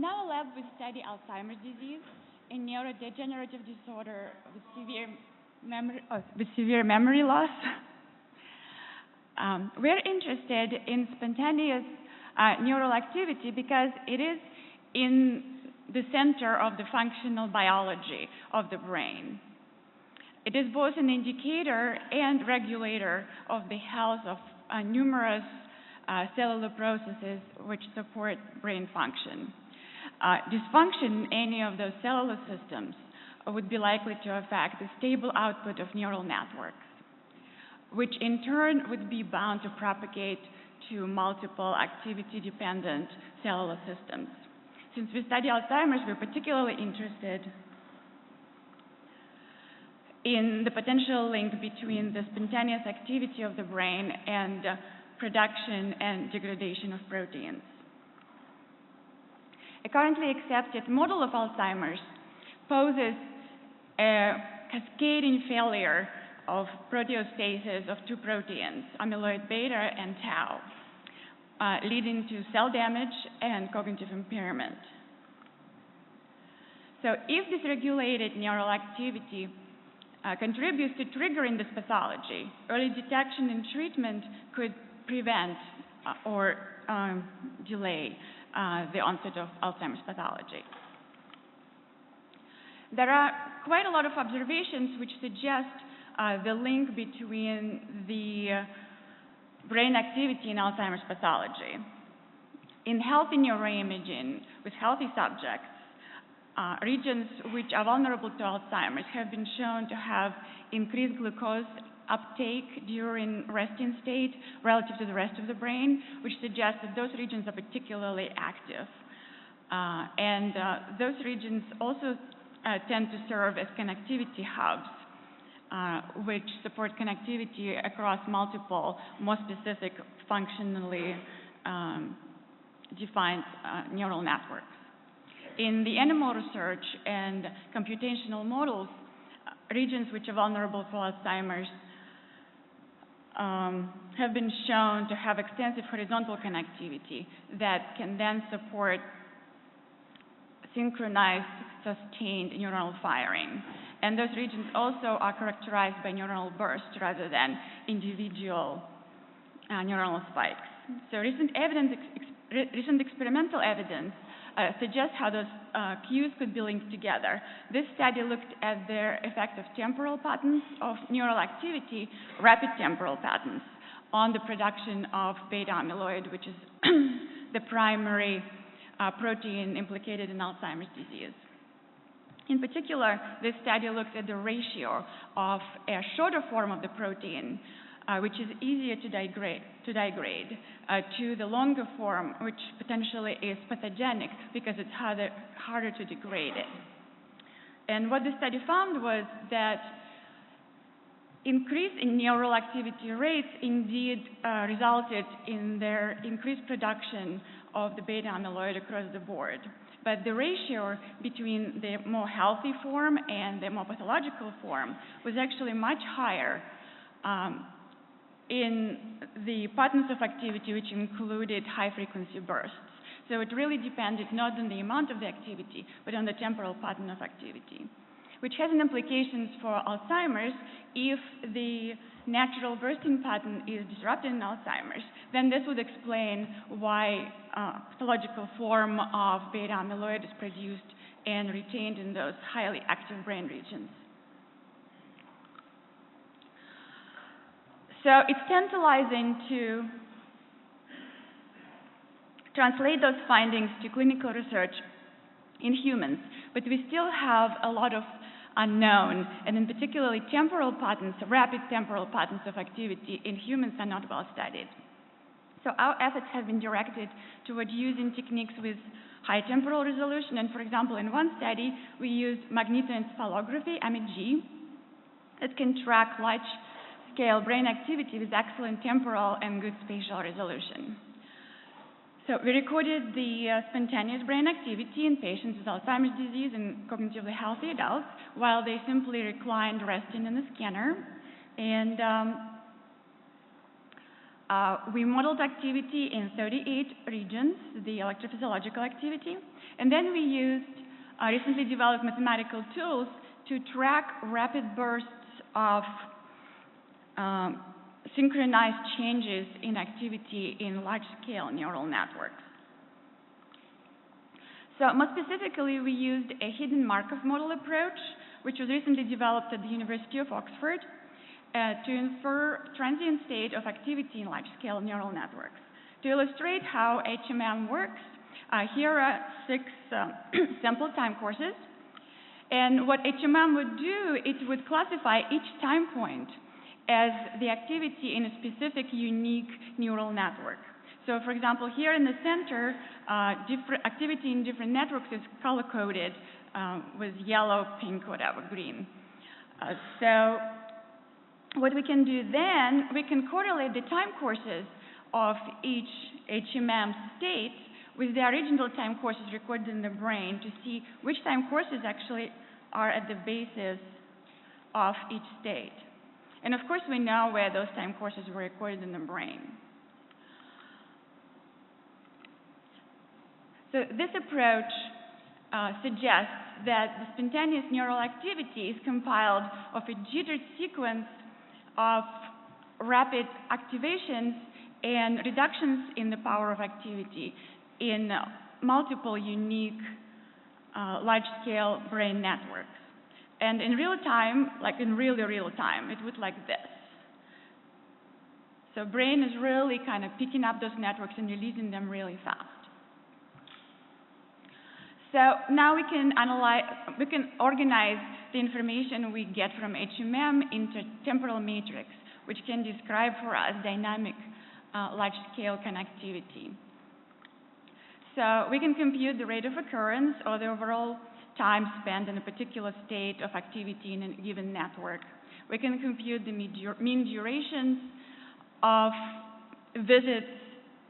In our lab, we study Alzheimer's disease, a neurodegenerative disorder with severe memory loss. We're interested in spontaneous neural activity because it is in the center of the functional biology of the brain. It is both an indicator and regulator of the health of numerous cellular processes which support brain function. Dysfunction in any of those cellular systems would be likely to affect the stable output of neural networks, which in turn would be bound to propagate to multiple activity-dependent cellular systems. Since we study Alzheimer's, we're particularly interested in the potential link between the spontaneous activity of the brain and production and degradation of proteins. A currently accepted model of Alzheimer's poses a cascading failure of proteostasis of two proteins, amyloid beta and tau, leading to cell damage and cognitive impairment. So if dysregulated neural activity contributes to triggering this pathology, early detection and treatment could prevent or delay the onset of Alzheimer's pathology. There are quite a lot of observations which suggest the link between the brain activity in Alzheimer's pathology. In healthy neuroimaging with healthy subjects, regions which are vulnerable to Alzheimer's have been shown to have increased glucose uptake during resting state relative to the rest of the brain, which suggests that those regions are particularly active. Those regions also tend to serve as connectivity hubs, which support connectivity across multiple, more specific, functionally defined neural networks. In the animal research and computational models, regions which are vulnerable for Alzheimer's have been shown to have extensive horizontal connectivity that can then support synchronized, sustained neuronal firing. And those regions also are characterized by neuronal bursts rather than individual neuronal spikes. So recent experimental evidence suggests how those cues could be linked together. This study looked at the effect of temporal patterns of neural activity, rapid temporal patterns, on the production of beta amyloid, which is the primary protein implicated in Alzheimer's disease. In particular, this study looked at the ratio of a shorter form of the protein, which is easier to degrade, to the longer form, which potentially is pathogenic because it's harder to degrade it. And what the study found was that increase in neural activity rates indeed resulted in their increased production of the beta amyloid across the board. But the ratio between the more healthy form and the more pathological form was actually much higher in the patterns of activity which included high-frequency bursts. So it really depended not on the amount of the activity, but on the temporal pattern of activity, which has implications for Alzheimer's. If the natural bursting pattern is disrupted in Alzheimer's, then this would explain why pathological form of beta amyloid is produced and retained in those highly active brain regions. So it's tantalizing to translate those findings to clinical research in humans, but we still have a lot of unknown, and in particularly temporal patterns, rapid temporal patterns of activity in humans are not well studied. So our efforts have been directed toward using techniques with high temporal resolution, and for example, in one study, we used magnetoencephalography, MEG, that can track large-scale brain activity with excellent temporal and good spatial resolution. So we recorded the spontaneous brain activity in patients with Alzheimer's disease and cognitively healthy adults while they simply reclined resting in the scanner. And We modeled activity in 38 regions, the electrophysiological activity, and then we used recently developed mathematical tools to track rapid bursts of synchronized changes in activity in large-scale neural networks. So more specifically, we used a hidden Markov model approach, which was recently developed at the University of Oxford, to infer transient state of activity in large-scale neural networks. To illustrate how HMM works, here are 6 sample time courses. And what HMM would do, it would classify each time point as the activity in a specific unique neural network. So for example, here in the center, activity in different networks is color-coded with yellow, pink, whatever, green. So what we can do then, we can correlate the time courses of each HMM state with the original time courses recorded in the brain to see which time courses actually are at the basis of each state. And of course, we know where those time courses were recorded in the brain. So this approach suggests that the spontaneous neural activity is compiled of a jittered sequence of rapid activations and reductions in the power of activity in multiple unique large-scale brain networks. And in real time, like in really real time, it would like this. So brain is really kind of picking up those networks and releasing them really fast. So now we can organize the information we get from HMM into temporal matrix, which can describe for us dynamic large-scale connectivity. So we can compute the rate of occurrence or the overall time spent in a particular state of activity in a given network. We can compute the mean durations of visits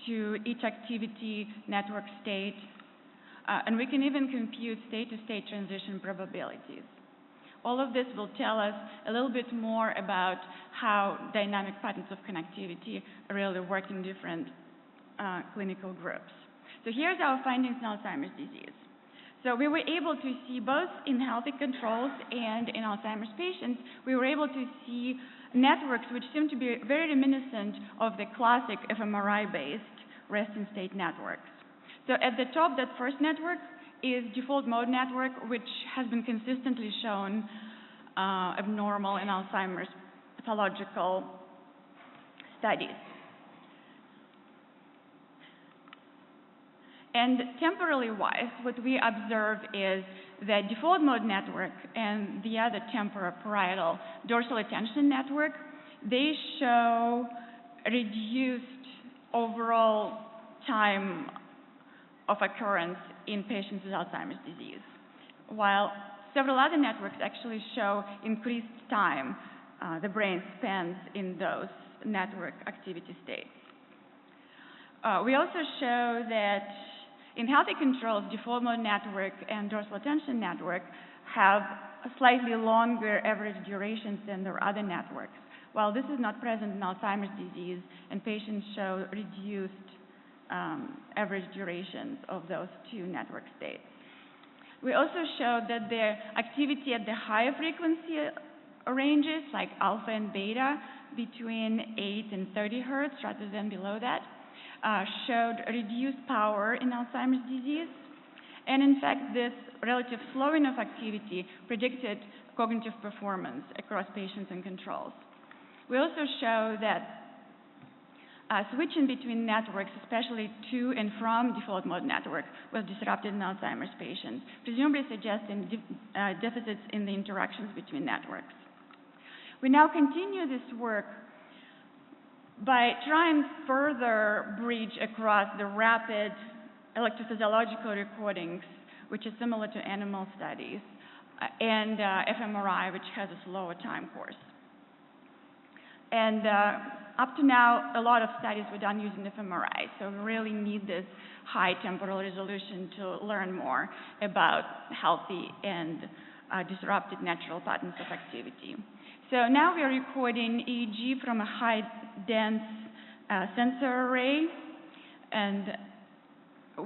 to each activity network state. And we can even compute state-to-state transition probabilities. All of this will tell us a little bit more about how dynamic patterns of connectivity really work in different clinical groups. So here's our findings in Alzheimer's disease. So we were able to see both in healthy controls and in Alzheimer's patients, we were able to see networks which seem to be very reminiscent of the classic fMRI-based resting state networks. So at the top, that first network is default mode network, which has been consistently shown abnormal in Alzheimer's pathological studies. And temporally wise, what we observe is that default mode network and the other temporoparietal dorsal attention network, they show reduced overall time of occurrence in patients with Alzheimer's disease, while several other networks actually show increased time the brain spends in those network activity states. We also show that in healthy controls, default mode network and dorsal attention network have slightly longer average durations than their other networks, while this is not present in Alzheimer's disease, and patients show reduced average durations of those two network states. We also showed that the activity at the higher frequency ranges, like alpha and beta, between 8 and 30 hertz rather than below that, showed reduced power in Alzheimer's disease. And in fact, this relative slowing of activity predicted cognitive performance across patients and controls. We also show that switching between networks, especially to and from default mode network, was disrupted in Alzheimer's patients, presumably suggesting deficits in the interactions between networks. We now continue this work by trying further bridge across the rapid electrophysiological recordings, which is similar to animal studies, and fMRI, which has a slower time course. And up to now, a lot of studies were done using fMRI, so we really need this high temporal resolution to learn more about healthy and disrupted natural patterns of activity. So now we are recording EEG from a high-dense sensor array, and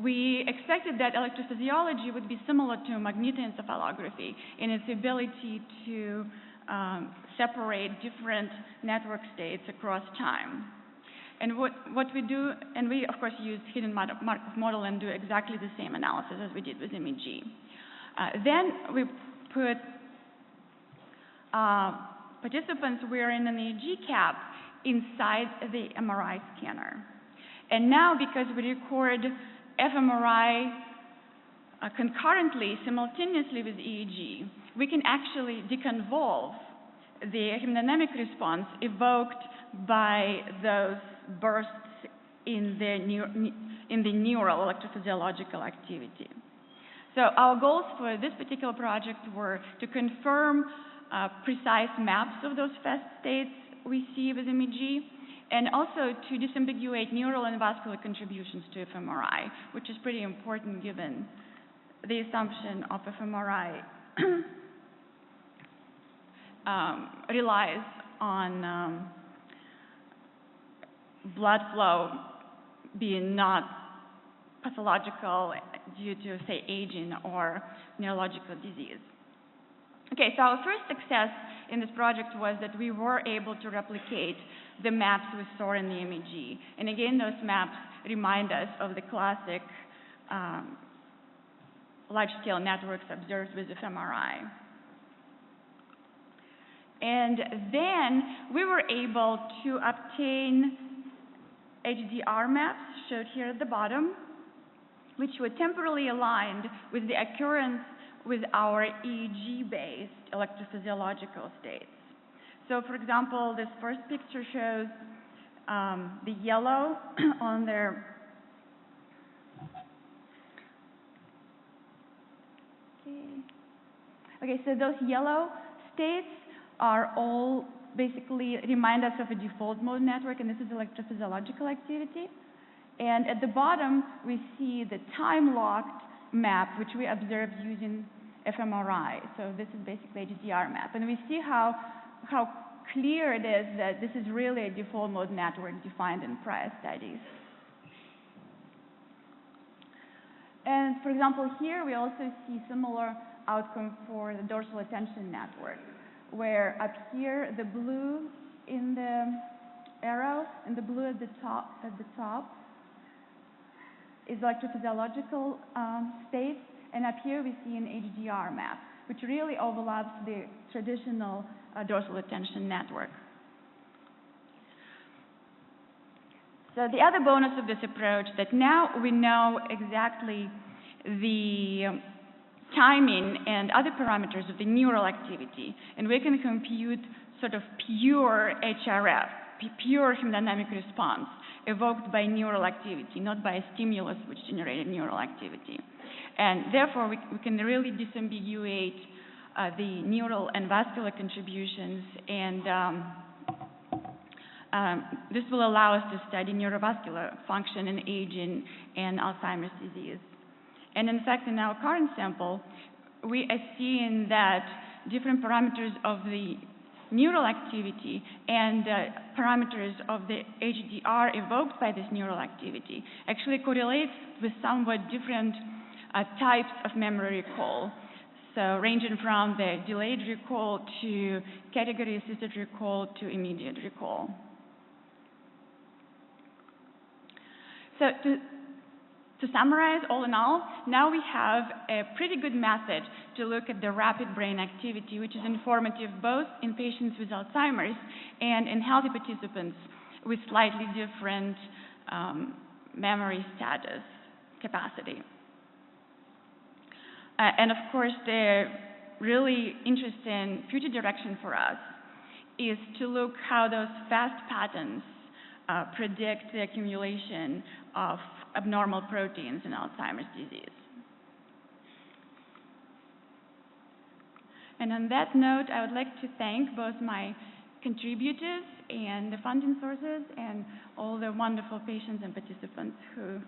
we expected that electrophysiology would be similar to magnetoencephalography in its ability to separate different network states across time. And what we do, and we of course use hidden Markov model and do exactly the same analysis as we did with MEG. Then we put participants wearing an EEG cap inside the MRI scanner. And now, because we record fMRI concurrently, simultaneously with EEG, we can actually deconvolve the hemodynamic response evoked by those bursts in the neural electrophysiological activity. So our goals for this particular project were to confirm precise maps of those fast states we see with MEG, and also to disambiguate neural and vascular contributions to fMRI, which is pretty important given the assumption of fMRI relies on blood flow being not pathological due to, say, aging or neurological disease. Okay, so our first success in this project was that we were able to replicate the maps we saw in the MEG. And again, those maps remind us of the classic large-scale networks observed with fMRI. And then we were able to obtain HDR maps, showed here at the bottom, which were temporally aligned with the occurrence with our EEG-based electrophysiological states. So, for example, this first picture shows the yellow on their okay, so those yellow states are all basically remind us of a default mode network, and this is electrophysiological activity. And at the bottom, we see the time-locked map, which we observed using fMRI. So this is basically a HDR map. And we see how clear it is that this is really a default mode network defined in prior studies. And for example, here we also see similar outcome for the dorsal attention network, where up here, the blue in the arrow and the blue at the top is electrophysiological states, and up here we see an HDR map, which really overlaps the traditional dorsal attention network. So the other bonus of this approach that now we know exactly the timing and other parameters of the neural activity, and we can compute sort of pure HRF, pure hemodynamic response evoked by neural activity, not by a stimulus which generated neural activity. And therefore, we can really disambiguate the neural and vascular contributions, and this will allow us to study neurovascular function in aging and Alzheimer's disease. And in fact, in our current sample, we are seeing that different parameters of the neural activity and parameters of the HDR evoked by this neural activity actually correlates with somewhat different types of memory recall. So ranging from the delayed recall to category-assisted recall to immediate recall. So to summarize, all in all, now we have a pretty good method to look at the rapid brain activity, which is informative both in patients with Alzheimer's and in healthy participants with slightly different memory status capacity. And of course, the really interesting future direction for us is to look how those fast patterns predict the accumulation of abnormal proteins in Alzheimer's disease. And on that note, I would like to thank both my contributors and the funding sources and all the wonderful patients and participants who